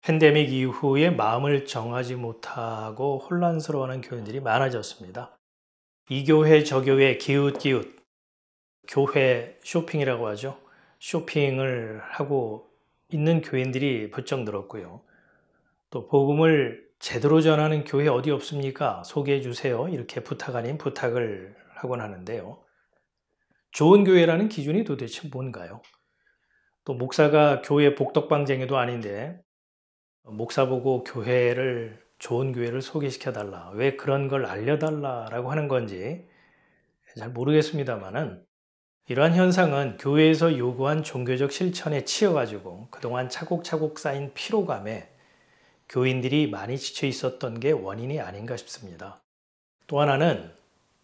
팬데믹 이후에 마음을 정하지 못하고 혼란스러워하는 교인들이 많아졌습니다. 이 교회 저 교회 기웃기웃 교회 쇼핑이라고 하죠. 쇼핑을 하고 있는 교인들이 부쩍 늘었고요. 또 복음을 제대로 전하는 교회 어디 없습니까? 소개해 주세요. 이렇게 부탁 아닌 부탁을 하곤 하는데요. 좋은 교회라는 기준이 도대체 뭔가요? 또 목사가 교회 복덕방쟁이도 아닌데 목사 보고 좋은 교회를 소개시켜달라, 왜 그런 걸 알려달라라고 하는 건지 잘 모르겠습니다만은 이러한 현상은 교회에서 요구한 종교적 실천에 치여가지고 그동안 차곡차곡 쌓인 피로감에 교인들이 많이 지쳐 있었던 게 원인이 아닌가 싶습니다. 또 하나는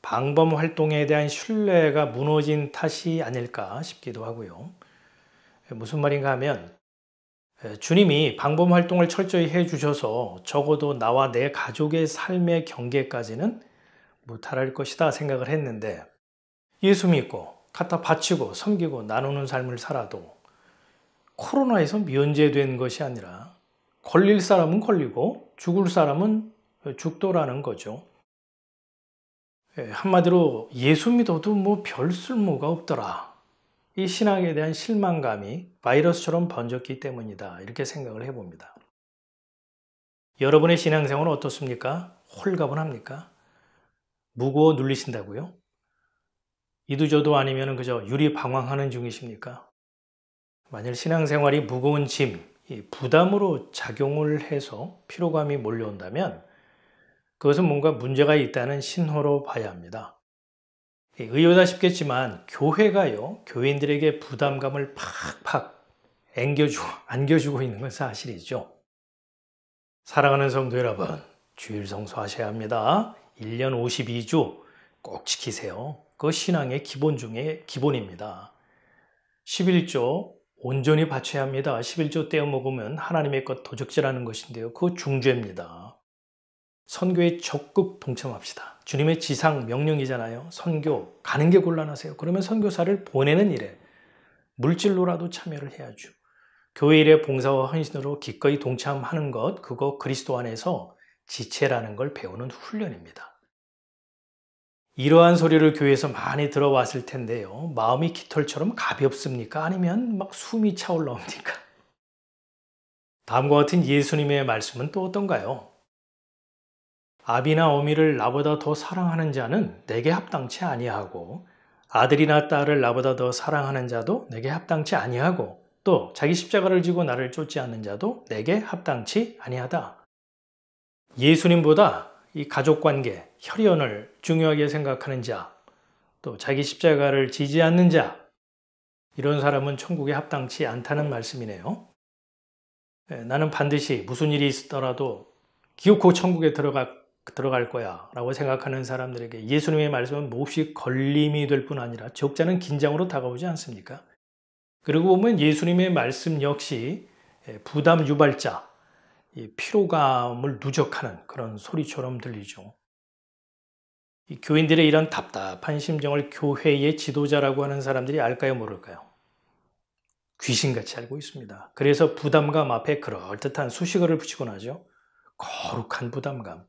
방범 활동에 대한 신뢰가 무너진 탓이 아닐까 싶기도 하고요. 무슨 말인가 하면 주님이 방범 활동을 철저히 해주셔서 적어도 나와 내 가족의 삶의 경계까지는 무탈할 것이다 생각을 했는데, 예수 믿고 갖다 바치고 섬기고 나누는 삶을 살아도 코로나에서 면제된 것이 아니라 걸릴 사람은 걸리고 죽을 사람은 죽더라는 거죠. 한마디로 예수 믿어도 뭐 별 쓸모가 없더라. 이 신앙에 대한 실망감이 바이러스처럼 번졌기 때문이다, 이렇게 생각을 해봅니다. 여러분의 신앙생활은 어떻습니까? 홀가분합니까? 무거워 눌리신다고요? 이도저도 아니면 그저 유리방황하는 중이십니까? 만일 신앙생활이 무거운 짐, 부담으로 작용을 해서 피로감이 몰려온다면 그것은 뭔가 문제가 있다는 신호로 봐야 합니다. 의외다 싶겠지만 교회가요, 교인들에게 부담감을 팍팍 안겨주고 있는 건 사실이죠. 사랑하는 성도 여러분, 주일 성수하셔야 합니다. 1년 52주 꼭 지키세요. 그 신앙의 기본 중에 기본입니다. 11조 온전히 바쳐야 합니다. 11조 떼어 먹으면 하나님의 것 도적질하는 것인데요, 그거 중죄입니다. 선교에 적극 동참합시다. 주님의 지상 명령이잖아요. 선교 가는 게 곤란하세요. 그러면 선교사를 보내는 일에 물질로라도 참여를 해야죠. 교회 일의 봉사와 헌신으로 기꺼이 동참하는 것, 그거 그리스도 안에서 지체라는 걸 배우는 훈련입니다. 이러한 소리를 교회에서 많이 들어왔을 텐데요, 마음이 깃털처럼 가볍습니까? 아니면 막 숨이 차올라옵니까? 다음과 같은 예수님의 말씀은 또 어떤가요? 아비나 어미를 나보다 더 사랑하는 자는 내게 합당치 아니하고, 아들이나 딸을 나보다 더 사랑하는 자도 내게 합당치 아니하고, 또 자기 십자가를 지고 나를 쫓지 않는 자도 내게 합당치 아니하다. 예수님보다 이 가족관계, 혈연을 중요하게 생각하는 자, 또 자기 십자가를 지지 않는 자, 이런 사람은 천국에 합당치 않다는 말씀이네요. 나는 반드시 무슨 일이 있더라도 기어코 천국에 들어갈 거야 라고 생각하는 사람들에게 예수님의 말씀은 몹시 걸림이 될 뿐 아니라 적잖은 긴장으로 다가오지 않습니까? 그리고 보면 예수님의 말씀 역시 부담 유발자, 피로감을 누적하는 그런 소리처럼 들리죠. 이 교인들의 이런 답답한 심정을 교회의 지도자라고 하는 사람들이 알까요, 모를까요? 귀신같이 알고 있습니다. 그래서 부담감 앞에 그럴듯한 수식어를 붙이곤 하죠. 거룩한 부담감.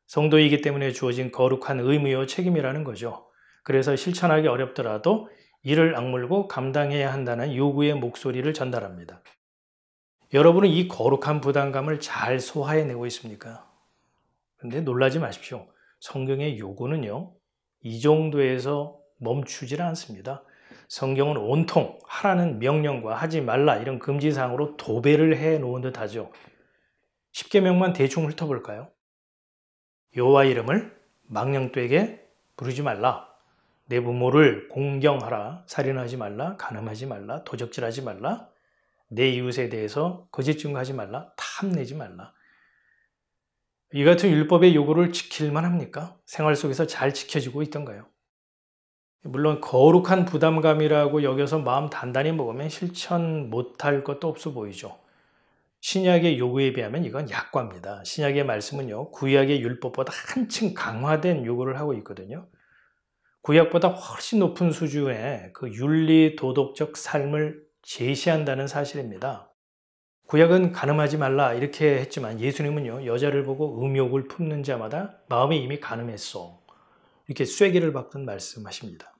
성도이기 때문에 주어진 거룩한 의무요 책임이라는 거죠. 그래서 실천하기 어렵더라도 이를 악물고 감당해야 한다는 요구의 목소리를 전달합니다. 여러분은 이 거룩한 부담감을 잘 소화해내고 있습니까? 근데 놀라지 마십시오. 성경의 요구는요, 이 정도에서 멈추질 않습니다. 성경은 온통 하라는 명령과 하지 말라 이런 금지사항으로 도배를 해놓은 듯 하죠. 10계명만 대충 훑어볼까요? 여호와 이름을 망령되게 부르지 말라. 내 부모를 공경하라. 살인하지 말라. 간음하지 말라. 도적질하지 말라. 내 이웃에 대해서 거짓 증거하지 말라. 탐내지 말라. 이 같은 율법의 요구를 지킬만 합니까? 생활 속에서 잘 지켜지고 있던가요? 물론 거룩한 부담감이라고 여겨서 마음 단단히 먹으면 실천 못할 것도 없어 보이죠. 신약의 요구에 비하면 이건 약과입니다. 신약의 말씀은요, 구약의 율법보다 한층 강화된 요구를 하고 있거든요. 구약보다 훨씬 높은 수준의 그 윤리 도덕적 삶을 제시한다는 사실입니다. 구약은 가늠하지 말라 이렇게 했지만 예수님은요, 여자를 보고 음욕을 품는 자마다 마음이 이미 가늠했어, 이렇게 쐐기를 박듯 말씀하십니다.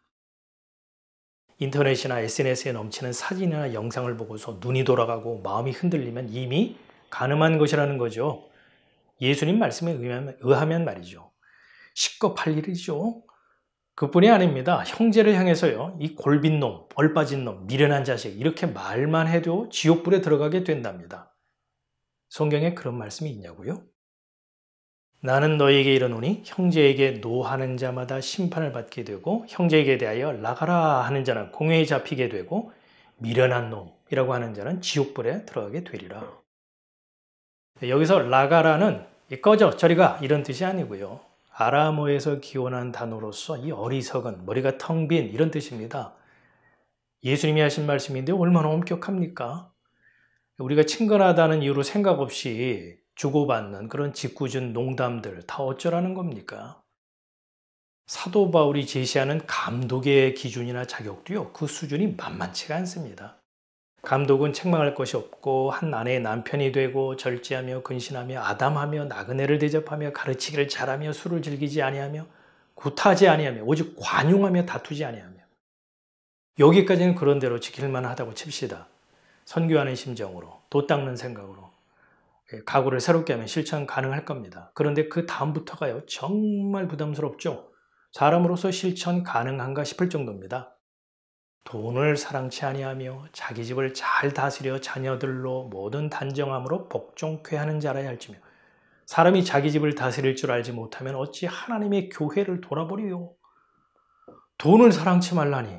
인터넷이나 SNS에 넘치는 사진이나 영상을 보고서 눈이 돌아가고 마음이 흔들리면 이미 가늠한 것이라는 거죠. 예수님 말씀에 의하면 말이죠. 식겁할 일이죠. 그뿐이 아닙니다. 형제를 향해서요, 이 골빈 놈, 얼빠진 놈, 미련한 자식 이렇게 말만 해도 지옥불에 들어가게 된답니다. 성경에 그런 말씀이 있냐고요? 나는 너희에게 이르노니 형제에게 노하는 자마다 심판을 받게 되고 형제에게 대하여 나가라 하는 자는 공회에 잡히게 되고 미련한 놈이라고 하는 자는 지옥불에 들어가게 되리라. 여기서 나가라는 꺼져 저리가 이런 뜻이 아니고요. 아람어에서 기원한 단어로서 이 어리석은, 머리가 텅 빈 이런 뜻입니다. 예수님이 하신 말씀인데 얼마나 엄격합니까? 우리가 친근하다는 이유로 생각 없이 주고받는 그런 짓궂은 농담들 다 어쩌라는 겁니까? 사도 바울이 제시하는 감독의 기준이나 자격도요, 그 수준이 만만치가 않습니다. 감독은 책망할 것이 없고 한 아내의 남편이 되고 절제하며 근신하며 아담하며 나그네를 대접하며 가르치기를 잘하며 술을 즐기지 아니하며 구타하지 아니하며 오직 관용하며 다투지 아니하며, 여기까지는 그런대로 지킬만 하다고 칩시다. 선교하는 심정으로, 돛 닦는 생각으로 각오를 새롭게 하면 실천 가능할 겁니다. 그런데 그 다음부터가요, 정말 부담스럽죠. 사람으로서 실천 가능한가 싶을 정도입니다. 돈을 사랑치 아니하며 자기 집을 잘 다스려 자녀들로 모든 단정함으로 복종케 하는 자라야 할지며, 사람이 자기 집을 다스릴 줄 알지 못하면 어찌 하나님의 교회를 돌아버리요. 돈을 사랑치 말라니.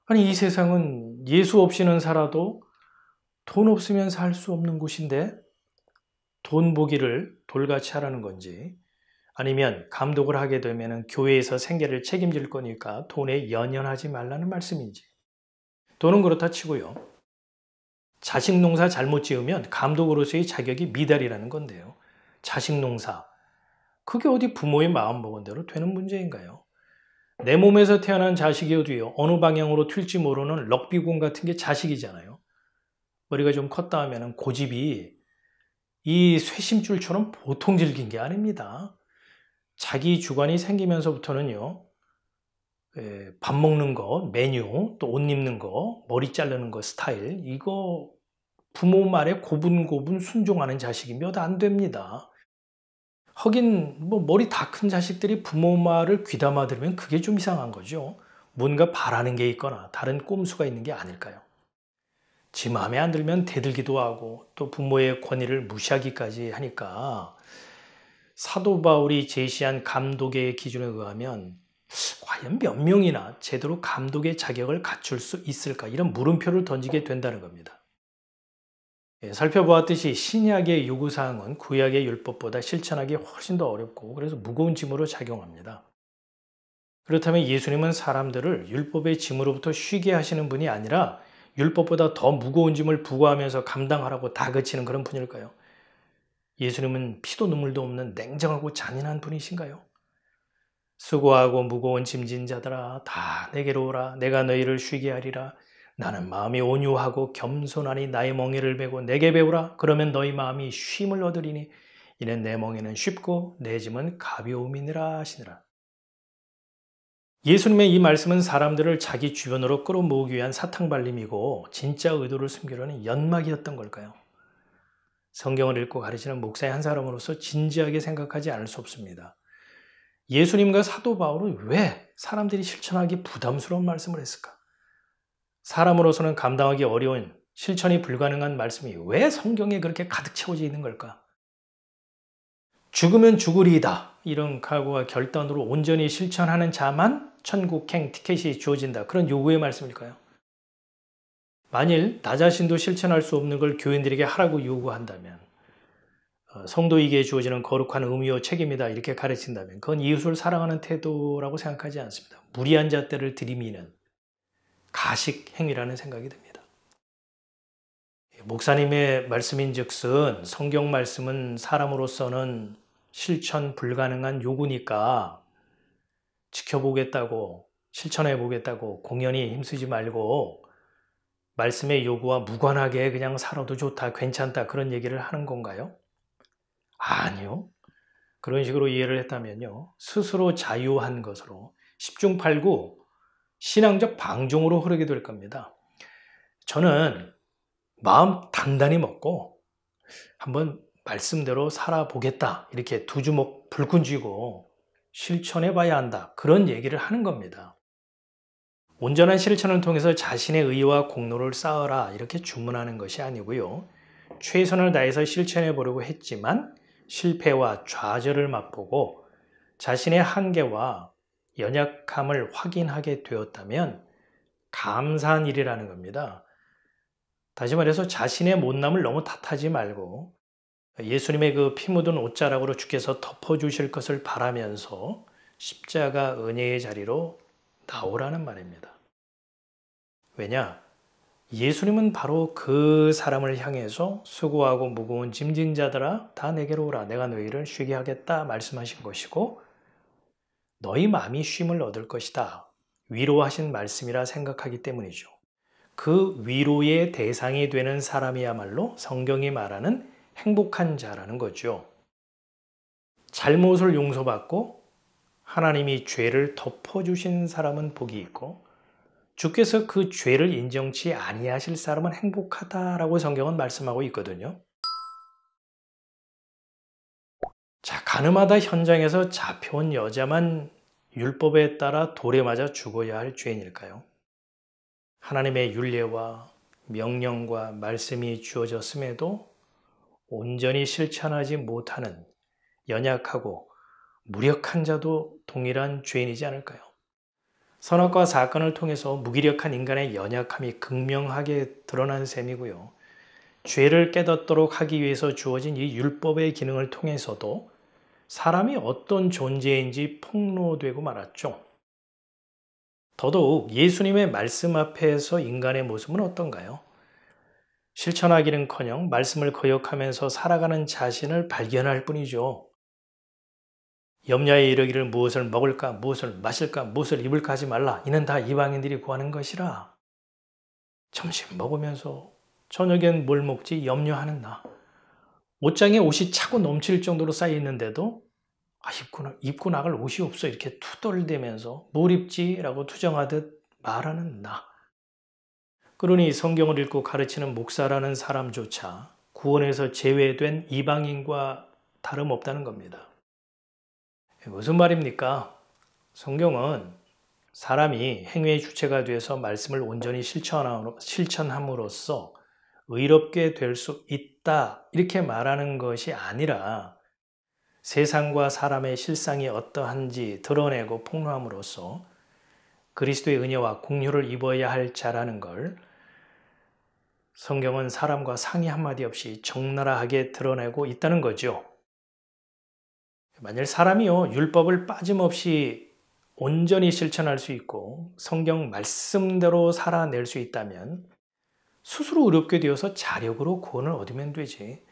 아니, 이 세상은 예수 없이는 살아도 돈 없으면 살 수 없는 곳인데 돈 보기를 돌같이 하라는 건지, 아니면 감독을 하게 되면 교회에서 생계를 책임질 거니까 돈에 연연하지 말라는 말씀인지. 돈은 그렇다 치고요, 자식 농사 잘못 지으면 감독으로서의 자격이 미달이라는 건데요. 자식 농사, 그게 어디 부모의 마음먹은 대로 되는 문제인가요? 내 몸에서 태어난 자식이 어디요, 어느 방향으로 튈지 모르는 럭비공 같은 게 자식이잖아요. 머리가 좀 컸다 하면 고집이 이 쇠심줄처럼 보통 질긴 게 아닙니다. 자기 주관이 생기면서부터는요, 밥 먹는 거, 메뉴, 또 옷 입는 거, 머리 자르는 거 스타일, 이거 부모 말에 고분고분 순종하는 자식이 몇 안 됩니다. 하긴 뭐 머리 다 큰 자식들이 부모 말을 귀담아 들으면 그게 좀 이상한 거죠. 뭔가 바라는 게 있거나 다른 꼼수가 있는 게 아닐까요? 지 마음에 안 들면 대들기도 하고 또 부모의 권위를 무시하기까지 하니까, 사도 바울이 제시한 감독의 기준에 의하면 과연 몇 명이나 제대로 감독의 자격을 갖출 수 있을까, 이런 물음표를 던지게 된다는 겁니다. 살펴보았듯이 신약의 요구사항은 구약의 율법보다 실천하기 훨씬 더 어렵고 그래서 무거운 짐으로 작용합니다. 그렇다면 예수님은 사람들을 율법의 짐으로부터 쉬게 하시는 분이 아니라 율법보다 더 무거운 짐을 부과하면서 감당하라고 다그치는 그런 분일까요? 예수님은 피도 눈물도 없는 냉정하고 잔인한 분이신가요? 수고하고 무거운 짐진 자들아 다 내게로 오라, 내가 너희를 쉬게 하리라. 나는 마음이 온유하고 겸손하니 나의 멍에를 메고 내게 배우라. 그러면 너희 마음이 쉼을 얻으리니 이는 내 멍에는 쉽고 내 짐은 가벼움이니라 하시니라. 예수님의 이 말씀은 사람들을 자기 주변으로 끌어모으기 위한 사탕발림이고 진짜 의도를 숨기려는 연막이었던 걸까요? 성경을 읽고 가르치는 목사의 한 사람으로서 진지하게 생각하지 않을 수 없습니다. 예수님과 사도 바울은 왜 사람들이 실천하기 부담스러운 말씀을 했을까? 사람으로서는 감당하기 어려운, 실천이 불가능한 말씀이 왜 성경에 그렇게 가득 채워져 있는 걸까? 죽으면 죽으리이다, 이런 각오와 결단으로 온전히 실천하는 자만 천국행 티켓이 주어진다, 그런 요구의 말씀일까요? 만일 나 자신도 실천할 수 없는 걸 교인들에게 하라고 요구한다면, 성도에게 주어지는 거룩한 의무와 책임이다 이렇게 가르친다면 그건 이웃을 사랑하는 태도라고 생각하지 않습니다. 무리한 잣대를 들이미는 가식 행위라는 생각이 듭니다. 목사님의 말씀인즉슨 성경 말씀은 사람으로서는 실천 불가능한 요구니까 지켜보겠다고, 실천해보겠다고 공연히 힘쓰지 말고 말씀의 요구와 무관하게 그냥 살아도 좋다, 괜찮다 그런 얘기를 하는 건가요? 아니요. 그런 식으로 이해를 했다면요. 스스로 자유한 것으로 10중 8구 신앙적 방종으로 흐르게 될 겁니다. 저는 마음 단단히 먹고 한번 말씀대로 살아보겠다. 이렇게 두 주먹 불끈 쥐고 실천해 봐야 한다. 그런 얘기를 하는 겁니다. 온전한 실천을 통해서 자신의 의와 공로를 쌓아라. 이렇게 주문하는 것이 아니고요. 최선을 다해서 실천해 보려고 했지만 실패와 좌절을 맛보고 자신의 한계와 연약함을 확인하게 되었다면 감사한 일이라는 겁니다. 다시 말해서 자신의 못남을 너무 탓하지 말고 예수님의 그 피 묻은 옷자락으로 주께서 덮어주실 것을 바라면서 십자가 은혜의 자리로 나오라는 말입니다. 왜냐? 예수님은 바로 그 사람을 향해서 수고하고 무거운 짐진 자들아 다 내게로 오라 내가 너희를 쉬게 하겠다 말씀하신 것이고 너희 마음이 쉼을 얻을 것이다 위로하신 말씀이라 생각하기 때문이죠. 그 위로의 대상이 되는 사람이야말로 성경이 말하는 행복한 자라는 거죠. 잘못을 용서받고 하나님이 죄를 덮어주신 사람은 복이 있고 주께서 그 죄를 인정치 아니하실 사람은 행복하다라고 성경은 말씀하고 있거든요. 자, 가늠하다 현장에서 잡혀온 여자만 율법에 따라 돌에 맞아 죽어야 할 죄인일까요? 하나님의 율례와 명령과 말씀이 주어졌음에도 온전히 실천하지 못하는 연약하고 무력한 자도 동일한 죄인이지 않을까요? 선악과 사건을 통해서 무기력한 인간의 연약함이 극명하게 드러난 셈이고요. 죄를 깨닫도록 하기 위해서 주어진 이 율법의 기능을 통해서도 사람이 어떤 존재인지 폭로되고 말았죠. 더더욱 예수님의 말씀 앞에서 인간의 모습은 어떤가요? 실천하기는커녕 말씀을 거역하면서 살아가는 자신을 발견할 뿐이죠. 염려에 이르기를 무엇을 먹을까, 무엇을 마실까, 무엇을 입을까 하지 말라. 이는 다 이방인들이 구하는 것이라. 점심 먹으면서 저녁엔 뭘 먹지 염려하는 나. 옷장에 옷이 차고 넘칠 정도로 쌓여 있는데도 입고 나갈 옷이 없어 이렇게 투덜대면서 뭘 입지라고 투정하듯 말하는 나. 그러니 성경을 읽고 가르치는 목사라는 사람조차 구원에서 제외된 이방인과 다름없다는 겁니다. 무슨 말입니까? 성경은 사람이 행위의 주체가 되어서 말씀을 온전히 실천함으로써 의롭게 될 수 있다 이렇게 말하는 것이 아니라 세상과 사람의 실상이 어떠한지 드러내고 폭로함으로써 그리스도의 은혜와 공효를 입어야 할 자라는 걸 성경은 사람과 상의 한마디 없이 적나라하게 드러내고 있다는 거죠. 만일 사람이요 율법을 빠짐없이 온전히 실천할 수 있고 성경 말씀대로 살아낼 수 있다면 스스로 의롭게 되어서 자력으로 구원을 얻으면 되지.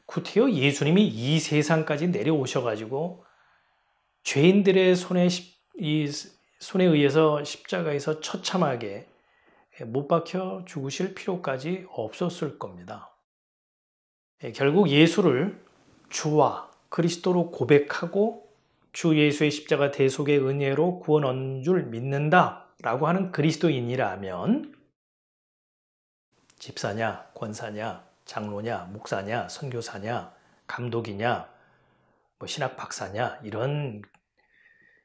구태여 예수님이 이 세상까지 내려오셔가지고 죄인들의 손에 의해서 십자가에서 처참하게 못 박혀 죽으실 필요까지 없었을 겁니다. 결국 예수를 주와 그리스도로 고백하고 주 예수의 십자가 대속의 은혜로 구원 얻는 줄 믿는다라고 하는 그리스도인이라면 집사냐, 권사냐, 장로냐, 목사냐, 선교사냐, 감독이냐, 신학 박사냐 이런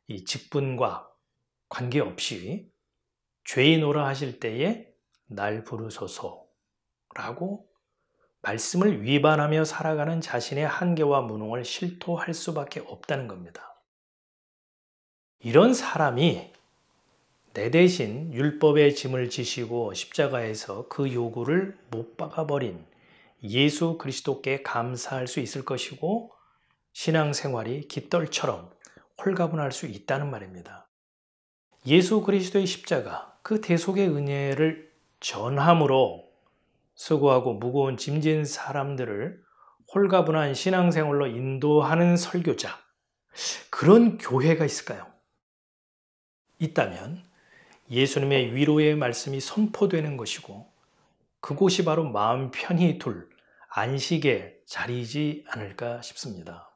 이 직분과 관계없이 죄인오라 하실 때에 날 부르소서라고 말씀을 위반하며 살아가는 자신의 한계와 무능을 실토할 수밖에 없다는 겁니다. 이런 사람이 내 대신 율법의 짐을 지시고 십자가에서 그 요구를 못 박아버린 예수 그리스도께 감사할 수 있을 것이고 신앙생활이 깃털처럼 홀가분할 수 있다는 말입니다. 예수 그리스도의 십자가, 그 대속의 은혜를 전함으로 수고하고 무거운 짐진 사람들을 홀가분한 신앙생활로 인도하는 설교자, 그런 교회가 있을까요? 있다면 예수님의 위로의 말씀이 선포되는 것이고 그곳이 바로 마음 편히 둘 안식의 자리이지 않을까 싶습니다.